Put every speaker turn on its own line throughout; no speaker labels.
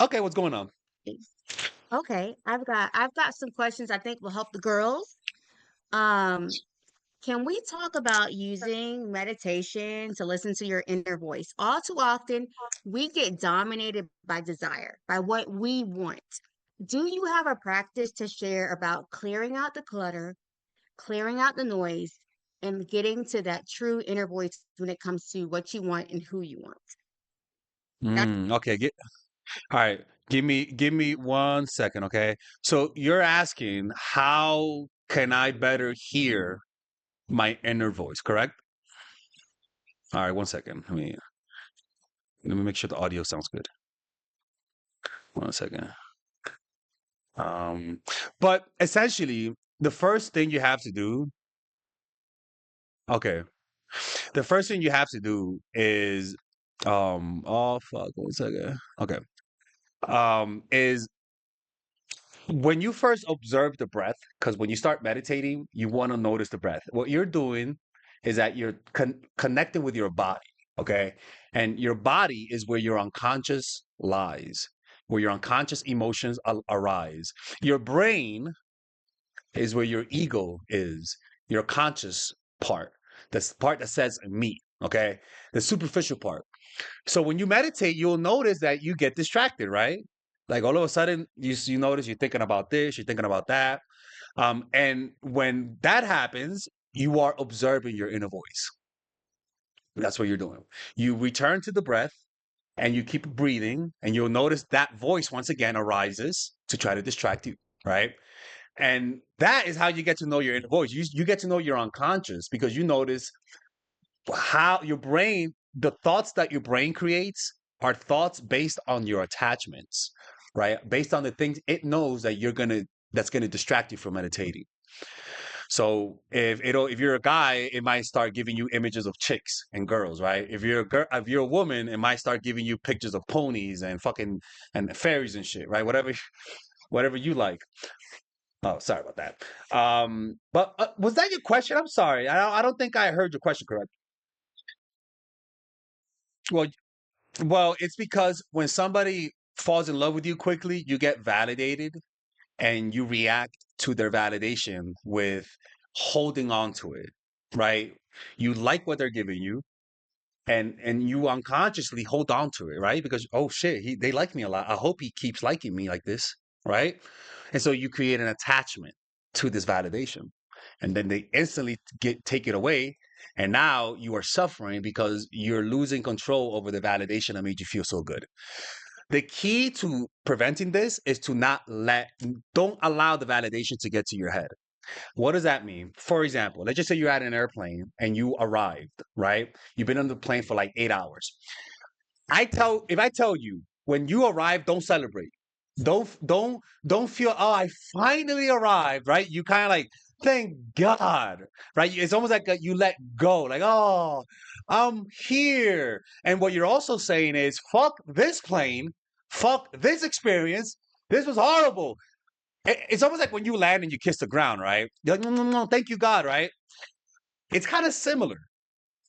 Okay, what's going on?
Okay, I've got some questions I think will help the girls. Um, can we talk about using meditation to listen to your inner voice? All too often, we get dominated by desire, by what we want. Do you have a practice to share about clearing out the clutter, clearing out the noise, and getting to that true inner voice when it comes to what you want and who you want? That's
Okay, all right. Give me 1 second, okay? So you're asking how can I better hear my inner voice, correct? All right, 1 second. Let me make sure the audio sounds good. 1 second. Um, but essentially, the first thing you have to do, okay, the first thing you have to do is, oh fuck, 1 second. Okay, is when you first observe the breath, because when you start meditating, you want to notice the breath. What you're doing is that you're connecting with your body, okay? And your body is where your unconscious lies, where your unconscious emotions arise. Your brain is where your ego is, your conscious part, the part that says me, okay? The superficial part. So when you meditate, you'll notice that you get distracted, right? Like all of a sudden, you notice you're thinking about this, you're thinking about that, and when that happens, you are observing your inner voice. That's what you're doing. You return to the breath, and you keep breathing, and you'll notice that voice once again arises to try to distract you, right? And that is how you get to know your inner voice. You get to know your unconscious because you notice how your brain, the thoughts that your brain creates are thoughts based on your attachments, right? Based on the things it knows that that's gonna distract you from meditating. So if you're a guy, it might start giving you images of chicks and girls, right? If you're a girl, if you're a woman, it might start giving you pictures of ponies and fucking and fairies and shit, right? Whatever you like. Oh, sorry about that. But was that your question? I'm sorry. I don't think I heard your question correct. Well, Well, it's because when somebody falls in love with you quickly, you get validated and you react to their validation with holding on to it, right? You like what they're giving you and you unconsciously hold on to it, right? Because oh shit, they like me a lot. I hope he keeps liking me like this, right? And so you create an attachment to this validation. And then they instantly take it away and now you are suffering because you're losing control over the validation that made you feel so good. The key to preventing this is to don't allow the validation to get to your head. What does that mean? For example, let's just say you're at an airplane and you arrived, right? You've been on the plane for like 8 hours. If I tell you when you arrive, don't celebrate. Don't feel, oh, I finally arrived, right? You kind of like, thank God, right? It's almost like you let go, like, oh, I'm here. And what you're also saying is, fuck this plane, fuck this experience. This was horrible. It's almost like when you land and you kiss the ground, right? You're like, no, no, no, thank you, God, right? It's kind of similar.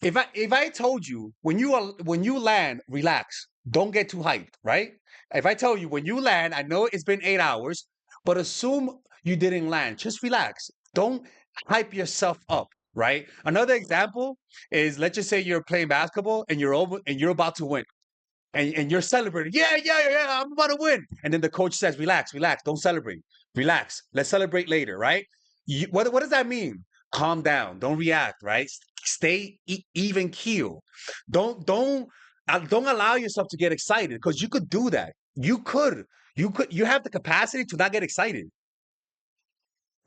If I told you when you land, relax, don't get too hyped, right? If I tell you when you land, I know it's been 8 hours, but assume you didn't land. Just relax. Don't hype yourself up, right? Another example is let's just say you're playing basketball and you're about to win. And you're celebrating. Yeah, yeah, yeah, I'm about to win. And then the coach says, relax, relax, don't celebrate. Relax. Let's celebrate later, right? What does that mean? Calm down. Don't react, right? Stay even keel. Don't allow yourself to get excited because you could do that. You have the capacity to not get excited,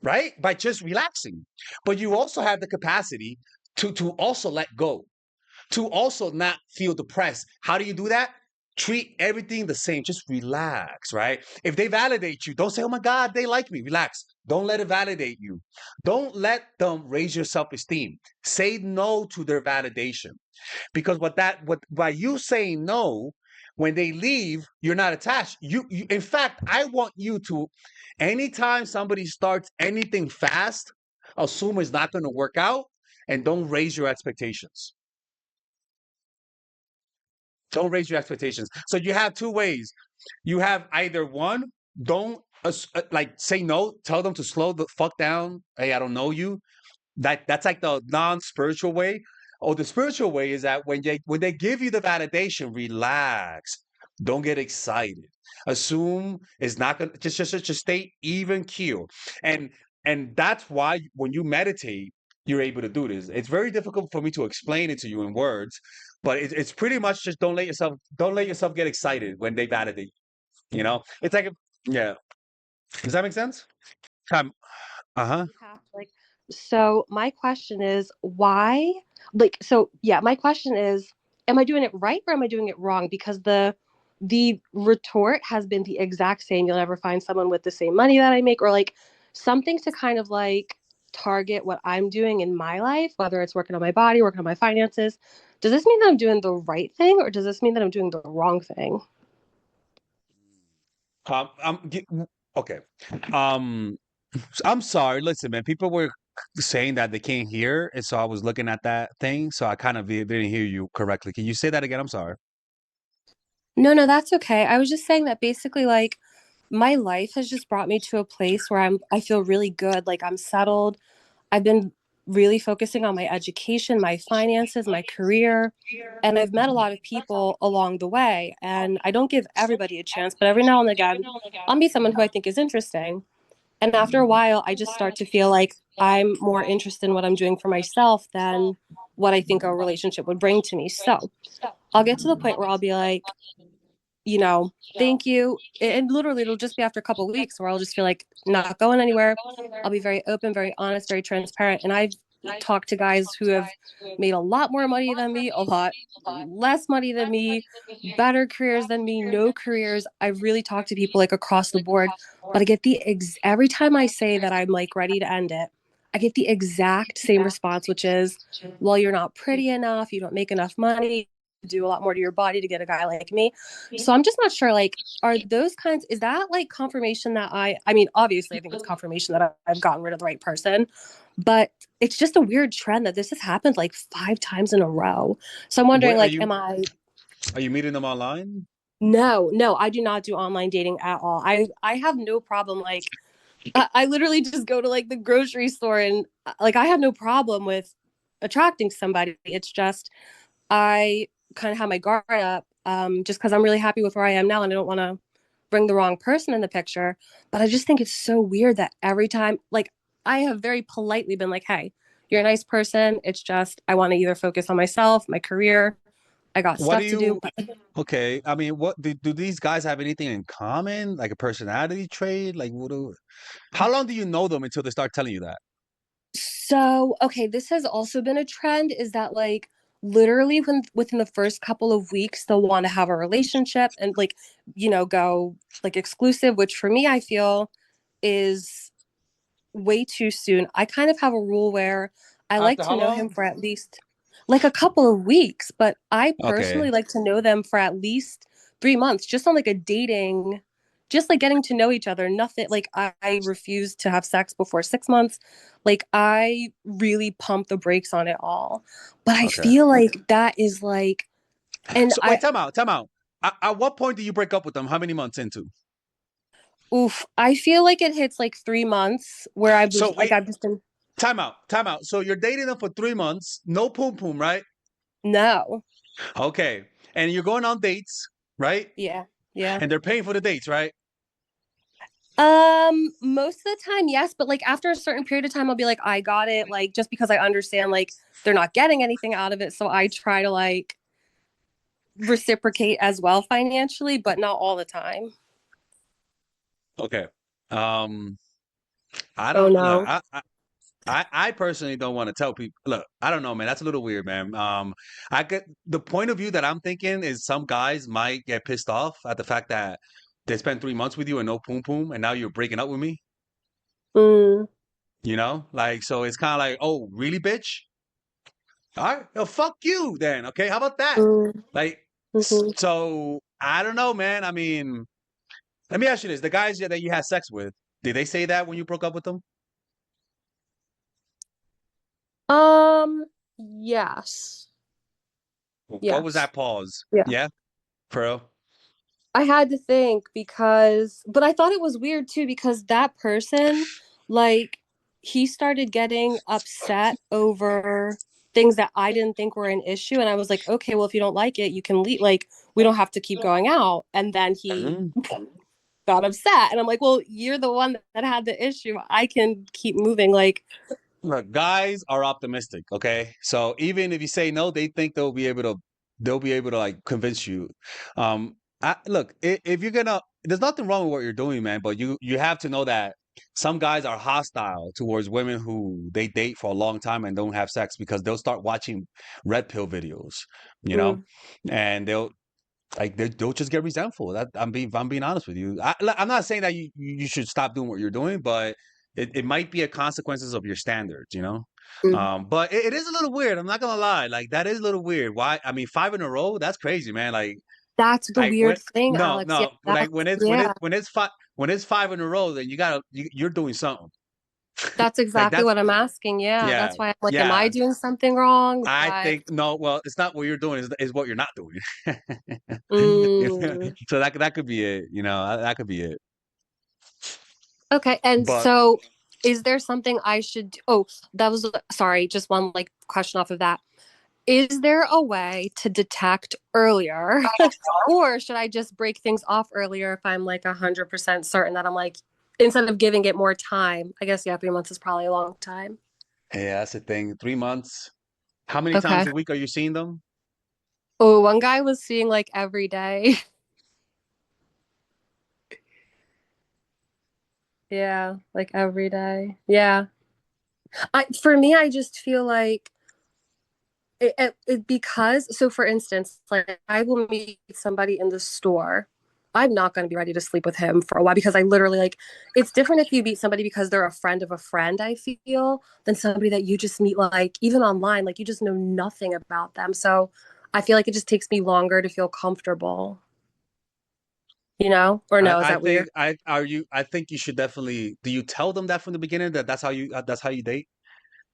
right? By just relaxing. But you also have the capacity to also let go, to also not feel depressed. How do you do that? Treat everything the same. Just relax, right? If they validate you, don't say, oh my God, they like me. Relax. Don't let it validate you. Don't let them raise your self esteem. Say no to their validation. Because by you saying no, when they leave, you're not attached. In fact, I want you to, anytime somebody starts anything fast, assume it's not going to work out and don't raise your expectations. Don't raise your expectations. So you have two ways. You have either one, don't like say no, tell them to slow the fuck down. Hey, I don't know you. That's like the non-spiritual way. Or the spiritual way is that when they give you the validation, relax. Don't get excited. Assume it's not gonna just stay even keel. And and that's why when you meditate, you're able to do this. It's very difficult for me to explain it to you in words, but it's pretty much just don't let yourself get excited when they validate. It's like yeah. Does that make sense? Uh huh.
You have to like so my question is why like so yeah, my question is am I doing it right or am I doing it wrong? Because the retort has been the exact same. You'll never find someone with the same money that I make or like something to kind of like target what I'm doing in my life, whether it's working on my body, working on my finances. Does this mean that I'm doing the right thing or does this mean that I'm doing the wrong thing?
Okay. Um, I'm sorry. Listen, man. People were saying that they can't hear, and so I was looking at that thing, so I kind of didn't hear you correctly. Can you say that again? I'm sorry.
No, no, that's okay. I was just saying that basically like my life has just brought me to a place where I feel really good, like I'm settled. I've been really focusing on my education, my finances, my career, and I've met a lot of people along the way. And I don't give everybody a chance, but every now and again, I'll meet someone who I think is interesting. And after a while, I just start to feel like I'm more interested in what I'm doing for myself than what I think a relationship would bring to me. So I'll get to the point where I'll be like, thank you. And literally, it'll just be after a couple of weeks where I'll just feel like not going anywhere. I'll be very open, very honest, very transparent. And I've talked to guys who have made a lot more money than me, a lot less money than me, better careers than me, no careers. I've really talked to people like across the board. But I get every time I say that I'm like ready to end it, I get the exact same response, which is, well, you're not pretty enough. You don't make enough money. Do a lot more to your body to get a guy like me. So I'm just not sure, like, are those kinds, is that like confirmation that I mean, obviously, I think it's confirmation that I've gotten rid of the right person, but it's just a weird trend that this has happened like 5 times in a row. So I'm wondering,
Wait,
like,
are you meeting them online?
no, no, I do not do online dating at all. I have no problem. Like, I literally just go to like the grocery store and like, I have no problem with attracting somebody. It's just, I kind of have my guard up just because I'm really happy with where I am now and I don't want to bring the wrong person in the picture. But I just think it's so weird that every time, like, I have very politely been like, hey, you're a nice person. It's just, I want to either focus on myself, my career. I got
What do
stuff to do.
you? Okay, I mean, what do these guys have anything in common? Like a personality trait? Like, how long do you know them until they start telling you that?
So, okay, this has also been a trend is that like literally within the first couple of weeks they'll want to have a relationship and like, go like exclusive, which for me I feel is way too soon. I kind of have a rule where I like
After
to
how
know him
long?
for at least like a couple of weeks, but I
Okay.
personally like to know them for at least 3 months, just on like a dating, just like getting to know each other. Nothing like I refuse to have sex before 6 months. Like I really pump the brakes on it all. But I
Okay.
feel like that is like, and
So wait,
I,
time out, time out. At what point do you break up with them? How many months into?
oof, I feel like it hits like 3 months where I
So
was like,
wait,
I've just been,
time out, time out. So you're dating them for 3 months, no poom poom, right?
no.
Okay. And you're going on dates, right?
Yeah. Yeah.
And they're paying for the dates, right?
Most of the time, yes, but like after a certain period of time, I'll be like, I got it, like just because I understand like they're not getting anything out of it. So I try to like reciprocate as well financially, but not all the time.
Okay. Um, I
Oh
don't look.
no.
I personally don't want to tell people. Look, I don't know, man. That's a little weird, man. I get the point of view that I'm thinking is some guys might get pissed off at the fact that they spent 3 months with you and no poom poom, and now you're breaking up with me.
Mm,
Like so, it's kind of like, oh, really, bitch? All right, well, fuck you then. Okay, how about that?
mm,
Like,
mhm.
so I don't know, man. I mean, let me ask you this: the guys that you had sex with, did they say that when you broke up with them?
Um, yes.
What was
Yes.
that pause?
Yeah.
Yeah, Pearl.
I had to think because, but I thought it was weird too because that person, like, he started getting upset over things that I didn't think were an issue. And I was like, okay, well, if you don't like it, you can leave. Like, we don't have to keep going out. And then he
Mhm.
got upset. And I'm like, well, you're the one that had the issue. I can keep moving. Like,
Look, guys are optimistic, okay? So even if you say no, they think they'll be able to like convince you. Look, if you're gonna, there's nothing wrong with what you're doing, man. But you have to know that some guys are hostile towards women who they date for a long time and don't have sex because they'll start watching red pill videos, you know,
mm,
and they'll just get resentful. That I'm being honest with you. I'm not saying that you should stop doing what you're doing, but it might be a consequences of your standards, you know.
mm.
But it is a little weird. I'm not gonna lie. Like that is a little weird. Why? I mean, 5 in a row. That's crazy, man.
That's the
Like when
weird thing,
no
Alex. Yeah,
no like
that's, yeah,
when it's 5 in a row, then you're doing something.
that's
Like
exactly
that's
what I'm asking. Yeah,
yeah
that's why I'm like, am I
yeah.
doing something wrong?
I
But,
think no. Well, it's not what you're doing. Is what you're not doing.
mm.
So that could be it. You know, that could be it.
Okay, and
But
so is there something I should oh, that was sorry, just one like question off of that. Is there a way to detect earlier or should I just break things off earlier if I'm like 100% certain that I'm like instead of giving it more time? I guess yeah, 3 months is probably a long time.
yeah, that's the thing. 3 months. How many times
Okay.
a week are you seeing them?
Oh, one guy was seeing like every day. Yeah, like every day. Yeah. For me, I just feel like because so for instance like I will meet somebody in the store. I'm not going to be ready to sleep with him for a while because I literally like it's different if you meet somebody because they're a friend of a friend, I feel, than somebody that you just meet like even online, like you just know nothing about them. So I feel like it just takes me longer to feel comfortable, or no, is
I
that weird?
think I think you should definitely. Do you tell them that from the beginning that that's how you date?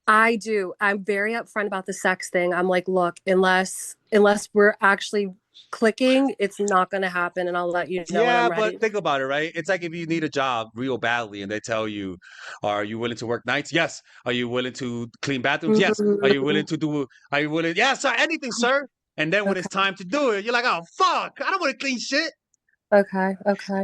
I do. I'm very upfront about the sex thing. I'm like, look, unless we're actually clicking, it's not going to happen, and I'll let you know when I'm
Yeah, but
ready.
think about it, right? It's like if you need a job real badly and they tell you, "Are you willing to work nights?" Yes. Are you willing to clean bathrooms? Yes.
Mm,
Are you willing? Yeah, sir. Anything, sir. And then when it's
okay.
time to do it, you're like, "Oh fuck! I don't want to clean shit."
Okay. Okay.